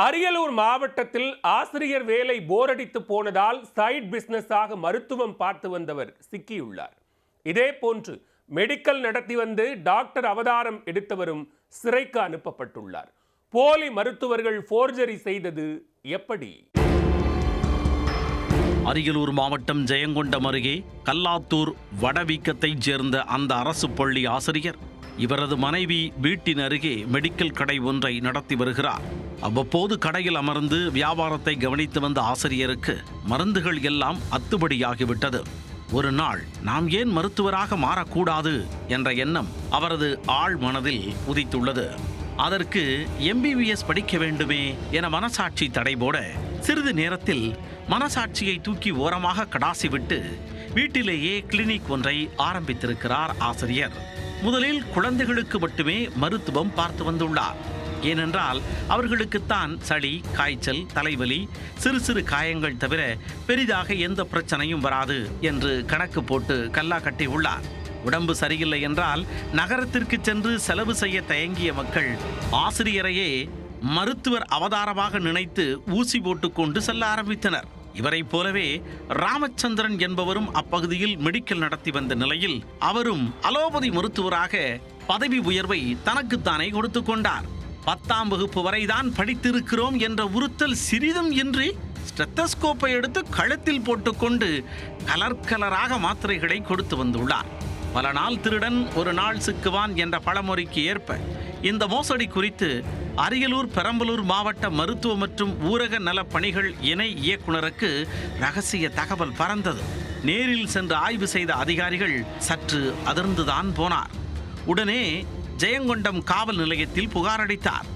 அரியலூர் மாவட்டத்தில் ஆசிரியர் வேலை போரடித்து போனதால் சைட் பிசினஸாக மருத்துவம் பார்த்து வந்தவர் சிக்கியுள்ளார். இதே போன்று மெடிக்கல் நடத்தி வந்து டாக்டர் அவதாரம் எடுத்தவரும் சிறைக்கு அனுப்பப்பட்டுள்ளார். போலி மருத்துவர்கள் போர்ஜரி செய்தது எப்படி? அரியலூர் மாவட்டம் ஜெயங்கொண்டம் அருகே கல்லாத்தூர் வடவீக்கத்தைச் சேர்ந்த அந்த அரசு பள்ளி ஆசிரியர் இவரது மனைவி வீட்டின் அருகே மெடிக்கல் கடை ஒன்றை நடத்தி வருகிறார். அவ்வப்போது கடையில் அமர்ந்து வியாபாரத்தை கவனித்து வந்த ஆசிரியருக்கு மருந்துகள் எல்லாம் அத்துபடியாகிவிட்டது. ஒரு நாள் நாம் ஏன் மருத்துவராக மாறக்கூடாது என்ற எண்ணம் அவரது ஆழ் மனதில் உதித்துள்ளது. அதற்கு MBBS படிக்க வேண்டுமே என மனசாட்சி தடைபோட சிறிது நேரத்தில் மனசாட்சியை தூக்கி ஓரமாக கடாசிவிட்டு வீட்டிலேயே கிளினிக் ஒன்றை ஆரம்பித்திருக்கிறார் ஆசிரியர். முதலில் குழந்தைகளுக்கு மட்டுமே மருத்துவம் பார்த்து வந்துள்ளார். ஏனென்றால் அவர்களுக்குத்தான் சளி, காய்ச்சல், தலைவலி, சிறு சிறு காயங்கள் தவிர பெரிதாக எந்த பிரச்சனையும் வராது என்று கணக்கு போட்டு கல்லா கட்டியுள்ளார். உடம்பு சரியில்லை என்றால் நகரத்திற்கு சென்று செலவு செய்ய தயங்கிய மக்கள் ஆசிரியரையே மருத்துவர் அவதாரமாக நினைத்து ஊசி போட்டுக்கொண்டு செல்ல ஆரம்பித்தனர். இவரைப் போலவே ராமச்சந்திரன் என்பவரும் அப்பகுதியில் மெடிக்கல் நடத்தி வந்த நிலையில் அவரும் அலோபதி மருத்துவராக பதவி உயர்வை தனக்குத்தானே கொடுத்து கொண்டார். 10ஆம் வகுப்பு வரைதான் படித்திருக்கிறோம் என்ற உறுத்தல் சிறிதும் இன்றி ஸ்டெத்தஸ்கோப்பை எடுத்து கழுத்தில் போட்டுக்கொண்டு கலராக மாத்திரைகளை கொடுத்து வந்துள்ளார். பல நாள் திருடன் ஒரு நாள் சிக்குவான் என்ற பழமொழிக்கு ஏற்ப இந்த மோசடி குறித்து அரியலூர் பெரம்பலூர் மாவட்ட மருத்துவ மற்றும் ஊரக நல பணிகள் இணை இயக்குநருக்கு ரகசிய தகவல் பறந்தது. நேரில் சென்று ஆய்வு செய்த அதிகாரிகள் சற்று அதிர்ந்துதான் போனார். உடனே ஜெயங்கொண்டம் காவல் நிலையத்தில் புகார் அளித்தார்.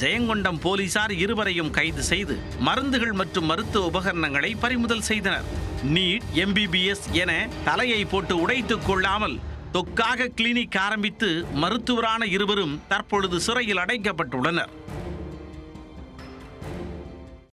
ஜெயங்கொண்டம் போலீசார் இருவரையும் கைது செய்து மருந்துகள் மற்றும் மருத்துவ உபகரணங்களை பறிமுதல் செய்தனர். நீட், MBBS என தலையை போட்டு உடைத்துக் கொள்ளாமல் தொக்காக கிளினிக் ஆரம்பித்து மருத்துவரான இருவரும் தற்பொழுது சிறையில் அடைக்கப்பட்டுள்ளனர்.